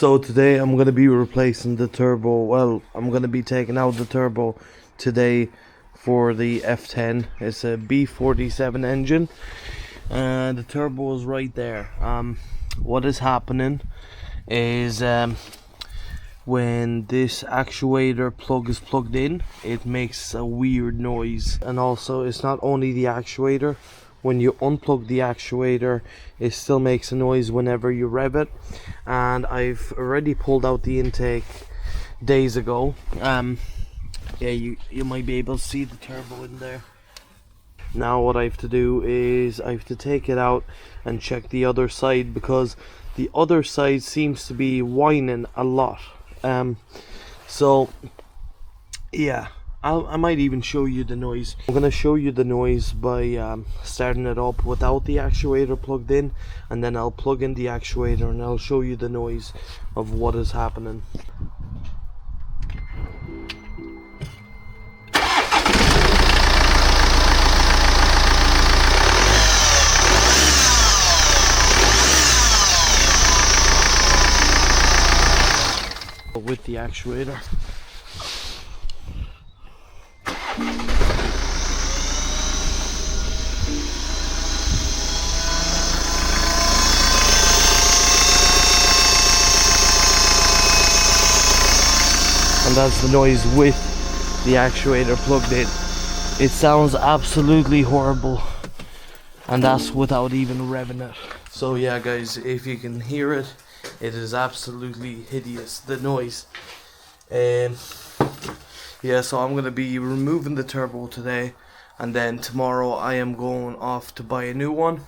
So today I'm going to be replacing the turbo. Well, I'm going to be taking out the turbo today for the F10. It's a B47 engine and the turbo is right there. What is happening is when this actuator plug is plugged in, it makes a weird noise. And also, it's not only the actuator. When you unplug the actuator, it still makes a noise whenever you rev it. And I've already pulled out the intake days ago. Yeah, you might be able to see the turbo in there. Now what I have to do is I have to take it out and check the other side, because the other side seems to be whining a lot. So yeah, I might even show you the noise. I'm gonna show you the noise by starting it up without the actuator plugged in, and then I'll plug in the actuator and I'll show you the noise of what is happening. With the actuator. And that's the noise with the actuator plugged in. It sounds absolutely horrible, and that's without even revving it. So yeah guys, if you can hear it, it is absolutely hideous, the noise. Yeah, so I'm gonna be removing the turbo today, and then tomorrow I am going off to buy a new one,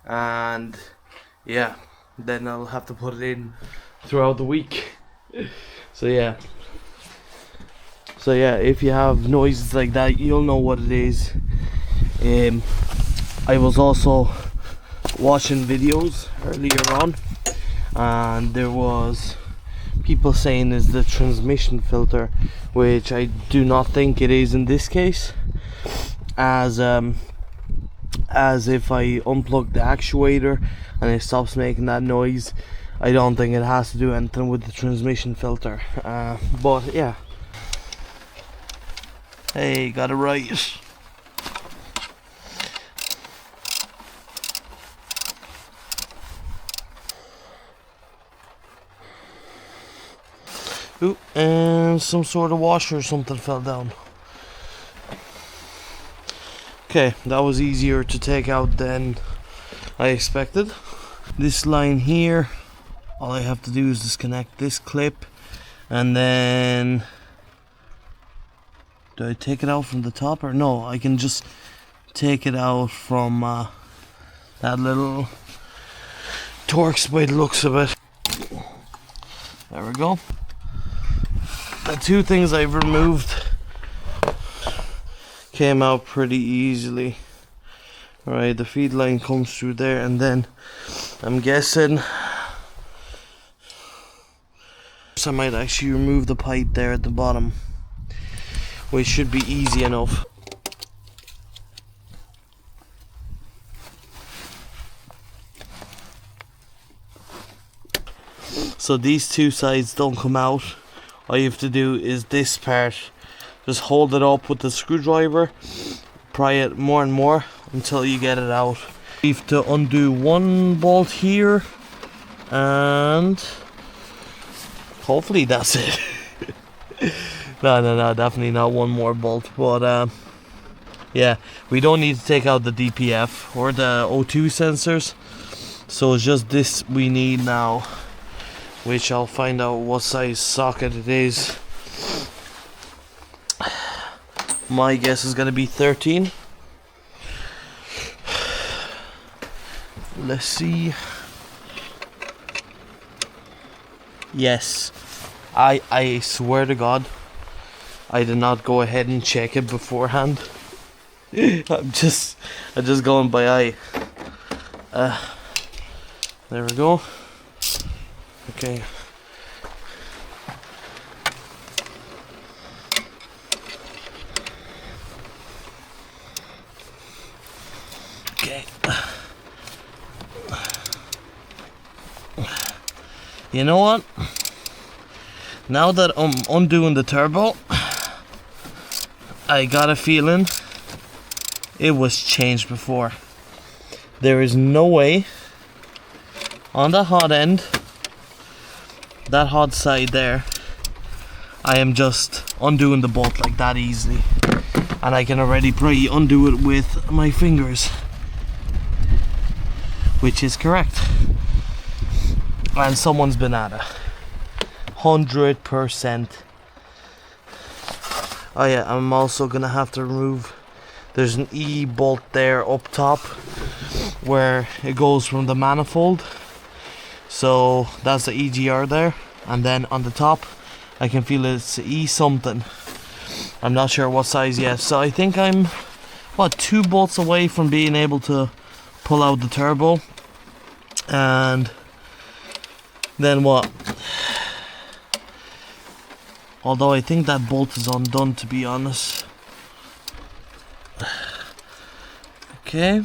and yeah, then I'll have to put it in throughout the week. So yeah, if you have noises like that, you'll know what it is. I was also watching videos earlier on, and there was people saying is the transmission filter, which I do not think it is in this case, as if I unplug the actuator and it stops making that noise. I don't think it has to do anything with the transmission filter, but yeah. Hey, got it right. Ooh, and some sort of washer or something fell down. Okay, that was easier to take out than I expected. This line here, all I have to do is disconnect this clip, and then do I take it out from the top, or no, I can just take it out from that little Torx by the looks of it. There we go. The two things I've removed came out pretty easily. Alright, the feed line comes through there, and then I'm guessing I might actually remove the pipe there at the bottom, which should be easy enough. So these two sides don't come out. All you have to do is this part, just hold it up with the screwdriver, pry it more and more until you get it out. You have to undo one bolt here, and hopefully that's it. No, definitely not one more bolt, but yeah, we don't need to take out the DPF or the O2 sensors, so it's just this we need now, which I'll find out what size socket it is. My guess is gonna be 13. Let's see. Yes, I swear to God, I did not go ahead and check it beforehand. I'm just going by eye. There we go. Okay. Okay. You know what? Now that I'm undoing the turbo, I got a feeling it was changed before. There is no way on the hot end, that hot side there, I am just undoing the bolt like that easily. And I can already probably undo it with my fingers, which is correct. And someone's been at it. 100%. Oh yeah, I'm also gonna have to remove, there's an E bolt there up top where it goes from the manifold. So that's the EGR there, and then on the top I can feel it's E something. I'm not sure what size yet. So I think I'm, what, 2 bolts away from being able to pull out the turbo. And then what? Although I think that bolt is undone, to be honest. Okay.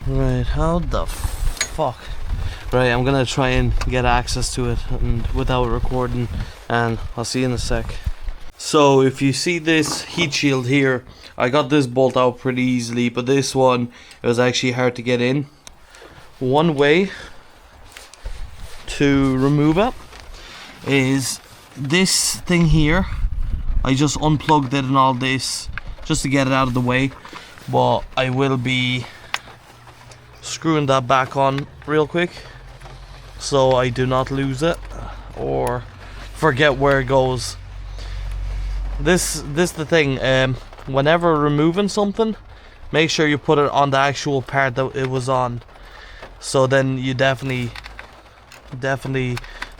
Right, how the fuck? Right, I'm gonna try and get access to it and without recording, and I'll see you in a sec. So if you see this heat shield here, I got this bolt out pretty easily, but this one, it was actually hard to get in. One way to remove it is this thing here. I just unplugged it and all this just to get it out of the way, but I will be screwing that back on real quick so I do not lose it or forget where it goes. This the thing, whenever removing something, make sure you put it on the actual part that it was on, so then you definitely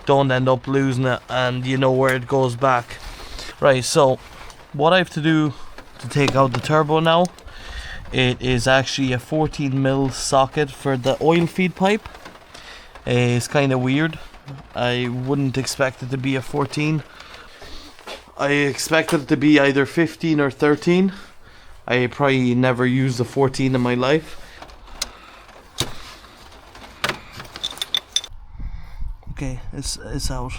don't end up losing it and you know where it goes back. Right, so what I have to do to take out the turbo now, it is actually a 14mm socket for the oil feed pipe. It's kind of weird. I wouldn't expect it to be a 14. I expected it to be either 15 or 13. I probably never used a 14 in my life. Okay, it's out.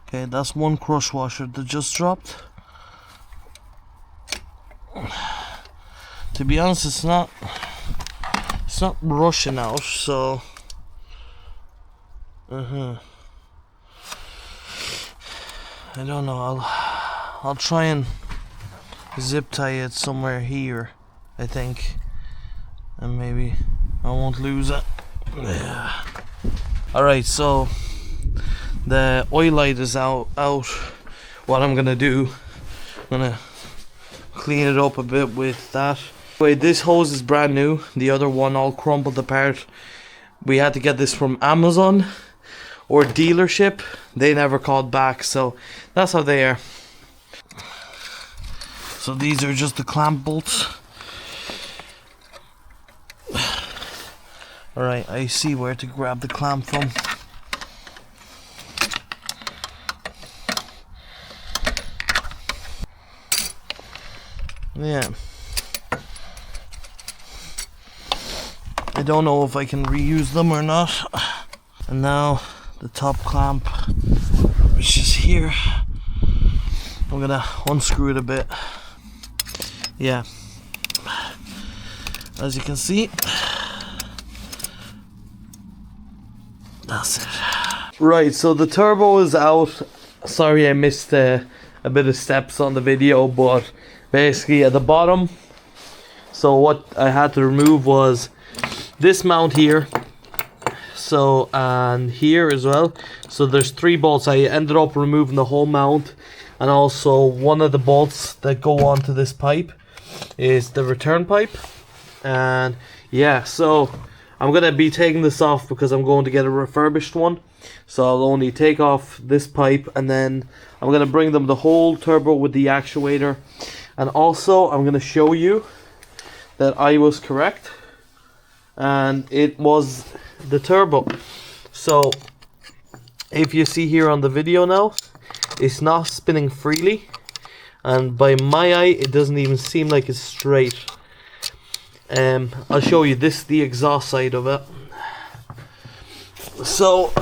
Okay, that's one crush washer that just dropped. To be honest, it's not rushing out, so I don't know. I'll try and zip tie it somewhere here, I think, and maybe I won't lose it. Yeah. Alright, so the oil light is out. What I'm gonna do, I'm gonna clean it up a bit with that. Wait, this hose is brand new. The other one all crumpled apart. We had to get this from Amazon or dealership. They never called back, so that's how they are. So these are just the clamp bolts. Alright, I see where to grab the clamp from. Yeah. I don't know if I can reuse them or not. And now the top clamp, which is here. I'm gonna unscrew it a bit. Yeah. As you can see, that's it. Right, so the turbo is out. Sorry I missed a bit of steps on the video, but basically at the bottom, so what I had to remove was this mount here, so, and here as well. So there's 3 bolts. I ended up removing the whole mount, and also one of the bolts that go onto this pipe is the return pipe. And yeah, so I'm gonna be taking this off because I'm going to get a refurbished one. So I'll only take off this pipe, and then I'm gonna bring them the whole turbo with the actuator. And also I'm gonna show you that I was correct, and it was the turbo. So if you see here on the video now, it's not spinning freely, and by my eye it doesn't even seem like it's straight. I'll show you. This is the exhaust side of it. So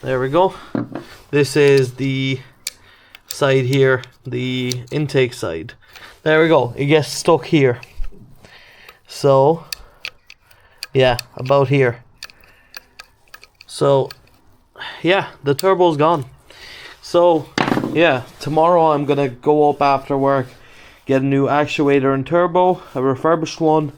there we go. This is the side here, the intake side. There we go. It gets stuck here. So yeah, about here. So yeah, the turbo's gone. So yeah, tomorrow I'm gonna go up after work, get a new actuator and turbo, a refurbished one,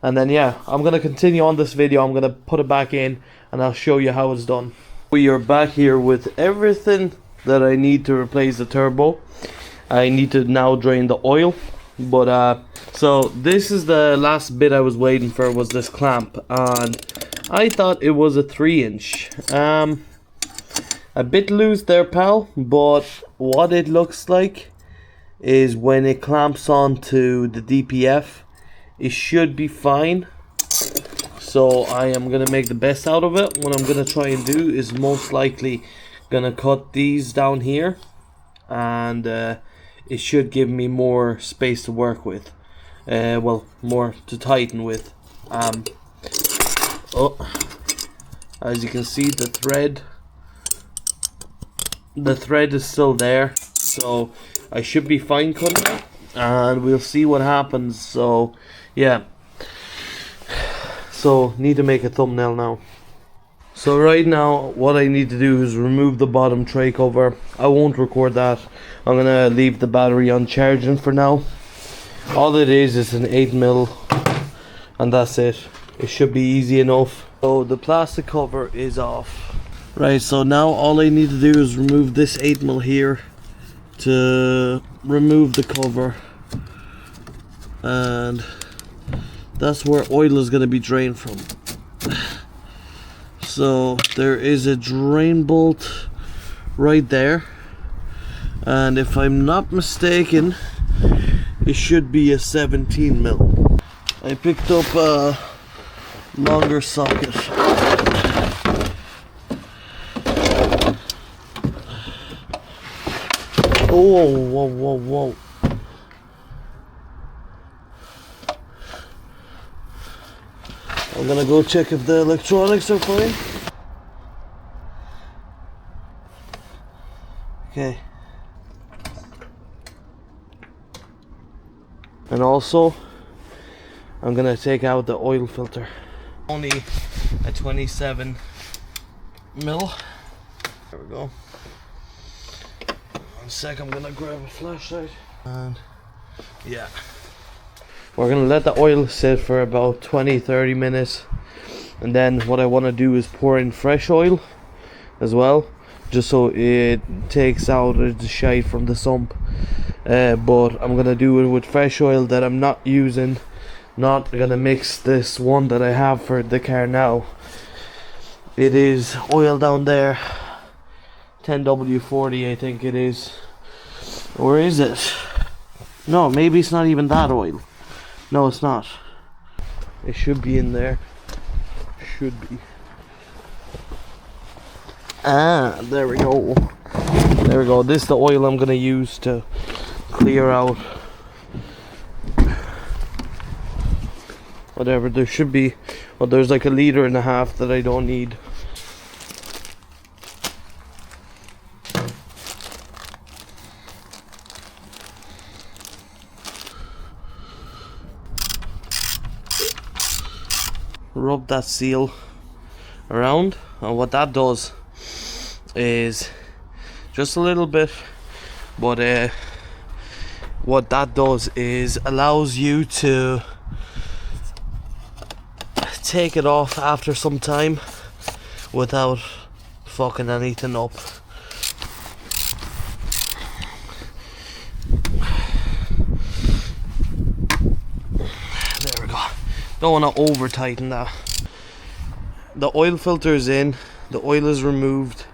and then yeah, I'm gonna continue on this video. I'm gonna put it back in and I'll show you how it's done. We are back here with everything that I need to replace the turbo. I need to now drain the oil, but so this is the last bit I was waiting for, was this clamp, and I thought it was a 3-inch. A bit loose there, pal, but what it looks like is when it clamps onto the DPF, it should be fine. So I am gonna make the best out of it. What I'm gonna try and do is most likely gonna cut these down here, and it should give me more space to work with. Well, more to tighten with. Oh, as you can see, the thread is still there, so I should be fine cutting it, and we'll see what happens. So yeah, so need to make a thumbnail now. So right now what I need to do is remove the bottom tray cover. I won't record that. I'm gonna leave the battery on charging for now. All it is an 8mm, and that's it. It should be easy enough. So the plastic cover is off. Right, so now all I need to do is remove this 8mm here to remove the cover, and that's where oil is going to be drained from. So there is a drain bolt right there, and if I'm not mistaken, it should be a 17mm. I picked up a longer socket. Oh, whoa. I'm gonna go check if the electronics are fine. Okay. And also, I'm gonna take out the oil filter. Only a 27mm. There we go. One sec, I'm gonna grab a flashlight. And yeah, we're gonna let the oil sit for about 20-30 minutes, and then what I want to do is pour in fresh oil as well, just so it takes out the shite from the sump. But I'm gonna do it with fresh oil that I'm not using, not gonna mix this one that I have for the car now. It is oil down there, 10W40 I think it is. Or is it? No, maybe it's not even that oil. No, it's not. It should be in there. Should be. Ah, there we go. There we go. This is the oil I'm gonna use to clear out whatever there should be. Well, there's like 1.5 liters that I don't need. Rub that seal around, and what that does is just a little bit, but what that does is allows you to take it off after some time without fucking anything up. There we go. Don't want to over tighten that. The oil filter is in, the oil is removed,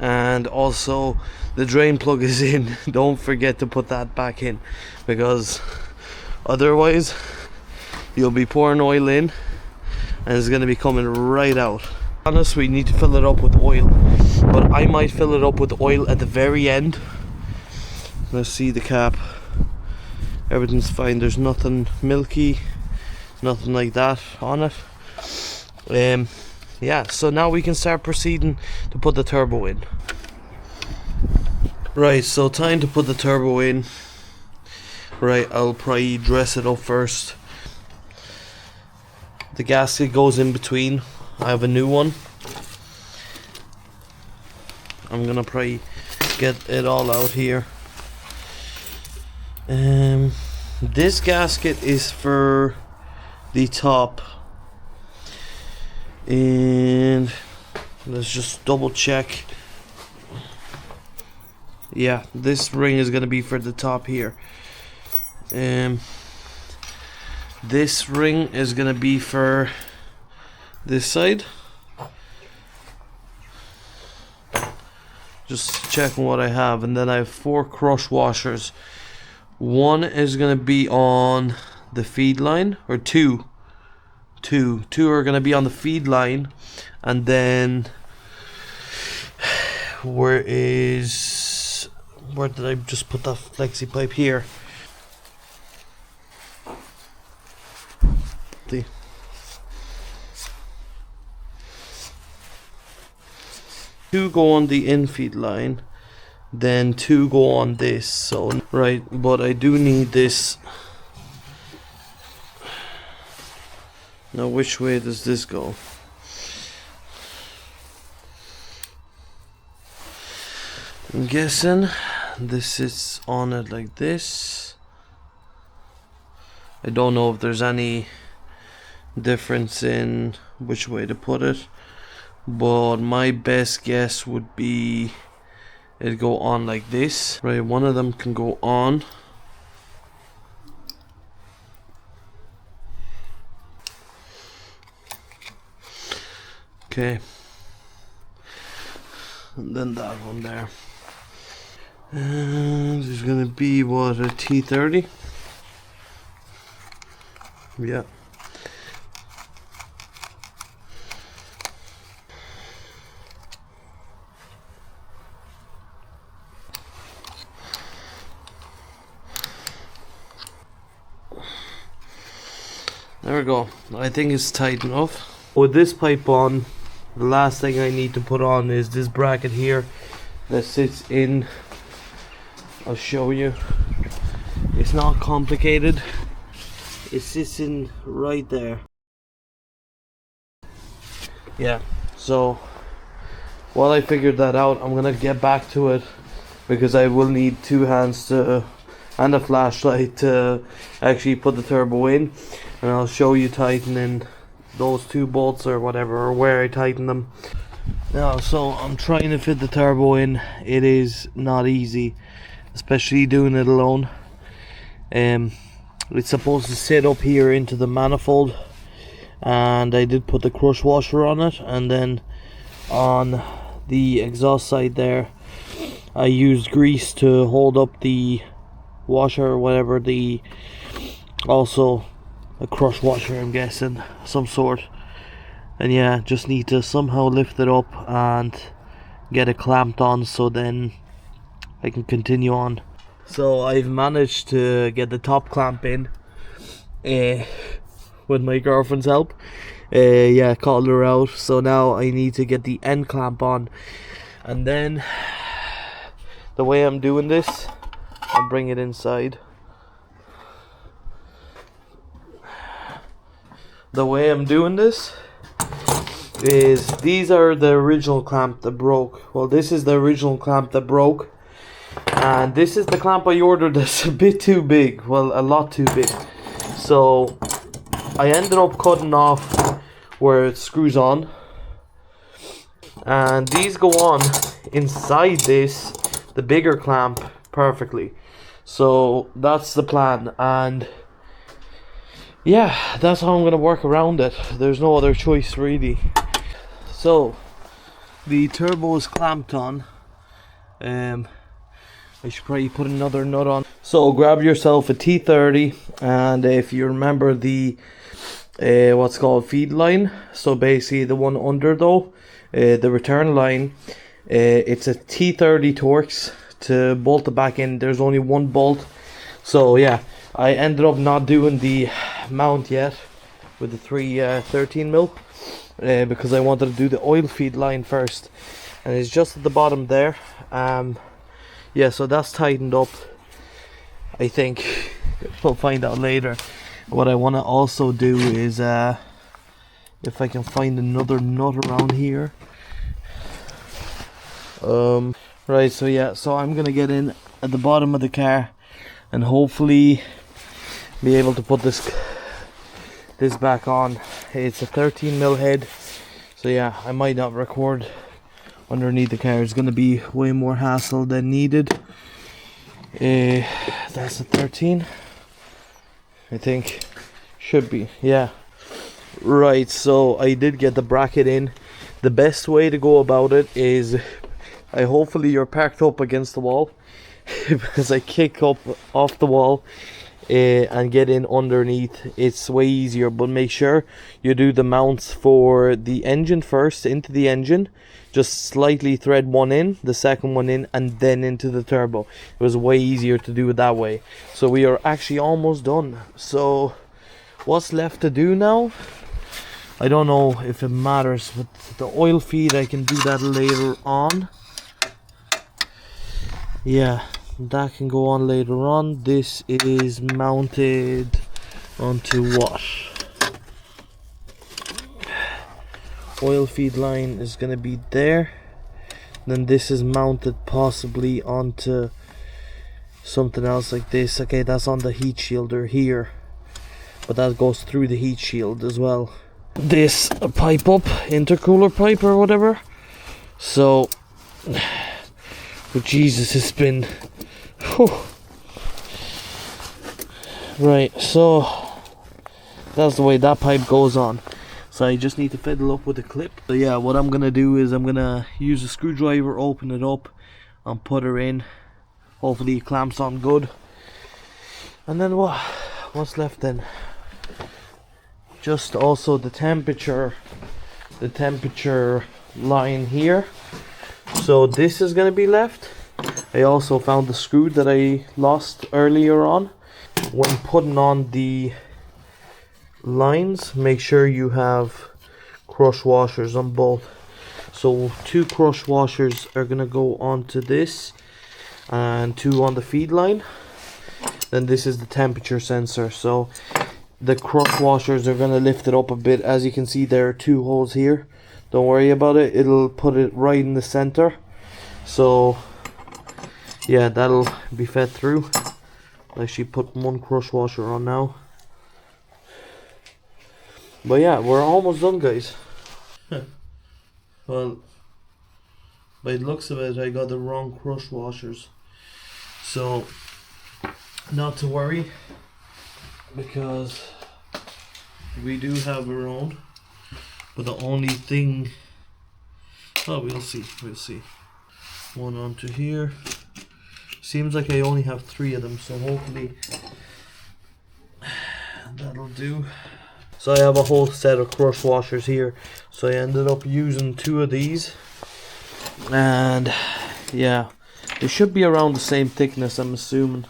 and also the drain plug is in. Don't forget to put that back in, because otherwise you'll be pouring oil in and it's going to be coming right out. Honestly, we need to fill it up with oil, but I might fill it up with oil at the very end. let's see the cap. Everything's fine, there's nothing milky, nothing like that on it. Yeah, so now we can start proceeding to put the turbo in. Right, so time to put the turbo in. Right, I'll probably dress it up first. The gasket goes in between. I have a new one. I'm gonna probably get it all out here. This gasket is for the top, and let's just double check. Yeah, this ring is gonna be for the top here. This ring is gonna be for this side. Just checking what I have, and then I have 4 crush washers. One is gonna be on the feed line, or two are gonna be on the feed line, and then where did I just put that flexi pipe here? The 2 go on the in-feed line, then 2 go on this. So right, but I do need this. Now which way does this go? I'm guessing this is on it like this. I don't know if there's any difference in which way to put it, but my best guess would be it'd go on like this. Right, one of them can go on. Okay, and then that one there. And there's gonna be what, a T30? Yeah. There we go. I think it's tight enough. With this pipe on, the last thing I need to put on is this bracket here that sits in. I'll show you. It's not complicated. It sits in right there. Yeah, so while I figured that out, I'm gonna get back to it, because I will need 2 hands to and a flashlight to actually put the turbo in, and I'll show you tightening those 2 bolts or whatever, or where I tighten them. Now, so I'm trying to fit the turbo in. It is not easy, especially doing it alone. It's supposed to sit up here into the manifold, and I did put the crush washer on it, and then on the exhaust side there I used grease to hold up the washer or whatever, also a crush washer, I'm guessing, some sort. And yeah, just need to somehow lift it up and get it clamped on, so then I can continue on. So I've managed to get the top clamp in with my girlfriend's help. Yeah, called her out. So now I need to get the end clamp on, and then the way I'm doing this, I'll bring it inside. The way I'm doing this is, these are the original clamp that broke. Well, this is the original clamp that broke, and this is the clamp I ordered that's a bit too big. Well, a lot too big. So I ended up cutting off where it screws on, and these go on inside this, the bigger clamp, perfectly. So that's the plan, and yeah, that's how I'm gonna work around it. There's no other choice really. So the turbo is clamped on. I should probably put another nut on. So grab yourself a T30, and if you remember the what's called feed line, so basically the one under though, the return line, it's a T30 Torx to bolt it back in. There's only one bolt, so yeah, I ended up not doing the mount yet with the 13mm because I wanted to do the oil feed line first, and it's just at the bottom there. Yeah, so that's tightened up, I think. We'll find out later. What I want to also do is if I can find another nut around here. Right, so yeah, so I'm gonna get in at the bottom of the car and hopefully be able to put this back on. It's a 13mm head, so yeah, I might not record underneath the car. It's gonna be way more hassle than needed. That's a 13, I think. Should be, yeah. Right, so I did get the bracket in. The best way to go about it is, hopefully you're parked up against the wall because I kick up off the wall and get in underneath. It's way easier, but make sure you do the mounts for the engine first, into the engine. Just slightly thread one in, the second one in, and then into the turbo. It was way easier to do it that way. So we are actually almost done. So what's left to do now? I don't know if it matters, but the oil feed, I can do that later on. Yeah, that can go on later on. This is mounted onto what? Oil feed line is going to be there. Then this is mounted possibly onto something else like this. Okay, that's on the heat shielder here, but that goes through the heat shield as well. This pipe up, intercooler pipe or whatever. So, but Jesus, it's been whew. Right, so that's the way that pipe goes on. So I just need to fiddle up with the clip. So yeah, what I'm gonna do is I'm gonna use a screwdriver, open it up and put her in. Hopefully it clamps on good. And then what's left then? Just also the temperature line here. So this is gonna be left. I also found the screw that I lost earlier on. When putting on the lines, make sure you have crush washers on both. So 2 crush washers are gonna go onto this and 2 on the feed line. Then this is the temperature sensor. So the crush washers are gonna lift it up a bit. As you can see, there are 2 holes here. Don't worry about it, it'll put it right in the center. So yeah, that'll be fed through. I'll actually put 1 crush washer on now. But yeah, we're almost done, guys. Well, by the looks of it, I got the wrong crush washers. So, not to worry, because we do have our own. But the only thing, oh, we'll see. 1 onto here. Seems like I only have 3 of them, so hopefully that'll do. So I have a whole set of crush washers here. So I ended up using 2 of these. And yeah, they should be around the same thickness, I'm assuming.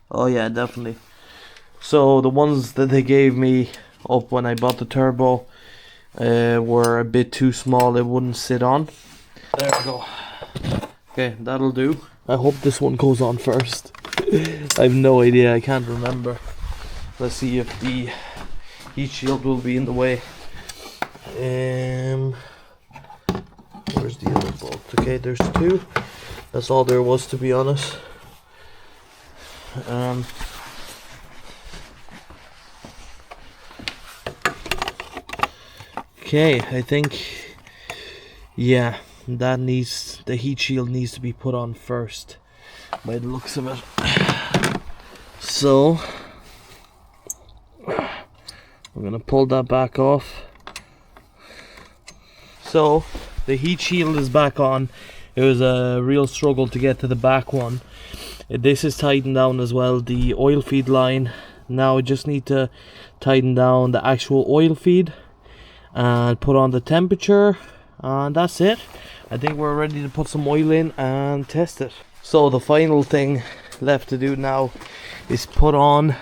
Oh yeah, definitely. So the ones that they gave me up when I bought the turbo were a bit too small. They wouldn't sit on. There we go. Okay, that'll do. I hope this one goes on first. I have no idea, I can't remember. Let's see if the heat shield will be in the way. Where's the other bolt? Okay, there's 2. That's all there was, to be honest. Okay, I think, yeah, the heat shield needs to be put on first by the looks of it. So we're gonna pull that back off. So the heat shield is back on. It was a real struggle to get to the back one. This is tightened down as well, the oil feed line. Now I just need to tighten down the actual oil feed and put on the temperature, and that's it. I think we're ready to put some oil in and test it. So the final thing left to do now is put on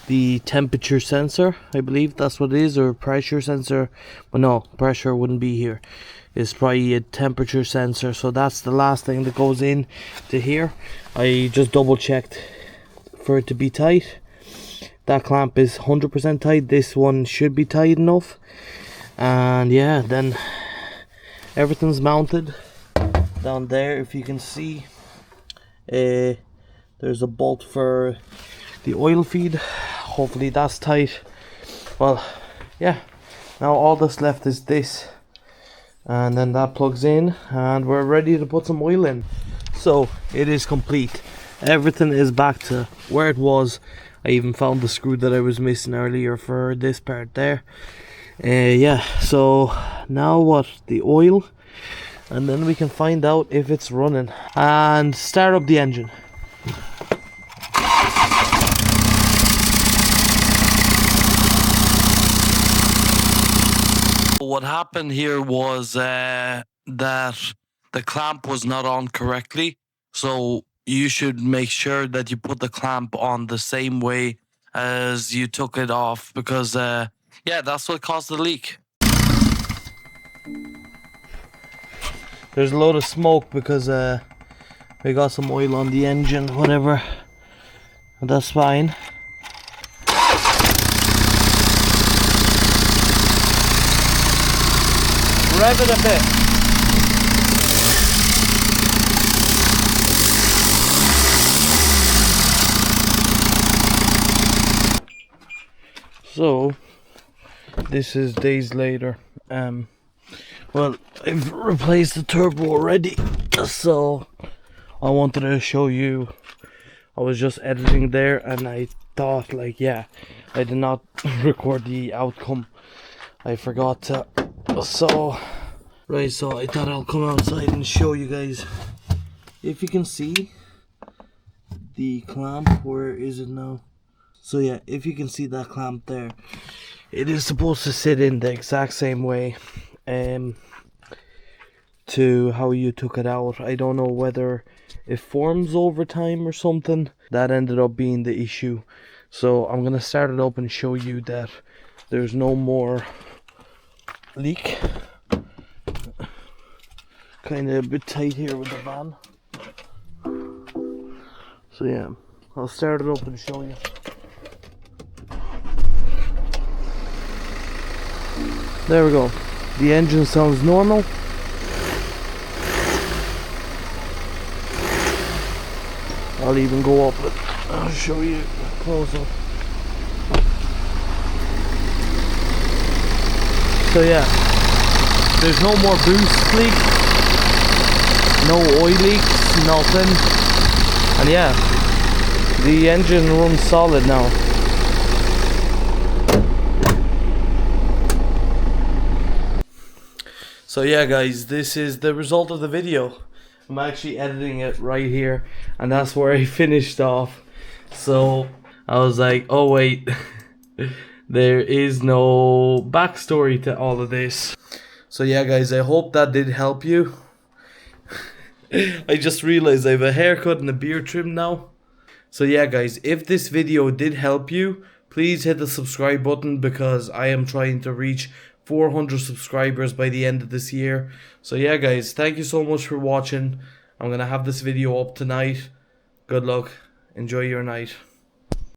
the temperature sensor. I believe that's what it is, or pressure sensor. But no, pressure wouldn't be here. It's probably a temperature sensor. So that's the last thing that goes in to here. I just double checked for it to be tight. That clamp is 100% tight. This one should be tight enough. And yeah, then everything's mounted down there. If you can see, there's a bolt for the oil feed. Hopefully that's tight. Well, yeah, now all that's left is this, and then that plugs in and we're ready to put some oil in. So it is complete. Everything is back to where it was. I even found the screw that I was missing earlier for this part there. Yeah, so now what? The oil, and then we can find out if it's running and start up the engine. What happened here was that the clamp was not on correctly, so you should make sure that you put the clamp on the same way as you took it off, because yeah, that's what caused the leak. There's a load of smoke because we got some oil on the engine, whatever. That's fine. Rev it a bit. So this is days later. Well, I've replaced the turbo already, so I wanted to show you. I was just editing there and I thought, like, yeah, I did not record the outcome. I forgot to. So right, so I thought I'll come outside and show you guys. If you can see the clamp, where is it now? So yeah, if you can see that clamp there, it is supposed to sit in the exact same way to how you took it out. I don't know whether it forms over time or something. That ended up being the issue. So I'm gonna start it up and show you that there's no more leak. Kind of a bit tight here with the van. So yeah, I'll start it up and show you. There we go. The engine sounds normal. I'll even go up with, I'll show you close up. So yeah, there's no more boost leak, no oil leaks, nothing. And yeah, the engine runs solid now. So yeah guys, this is the result of the video. I'm actually editing it right here, and that's where I finished off. So I was like, oh wait, there is no backstory to all of this. So yeah guys, I hope that did help you. I just realized I have a haircut and a beard trim now. So yeah guys, if this video did help you, please hit the subscribe button, because I am trying to reach 400 subscribers by the end of this year. So yeah guys, thank you so much for watching. I'm gonna have this video up tonight. Good luck, enjoy your night.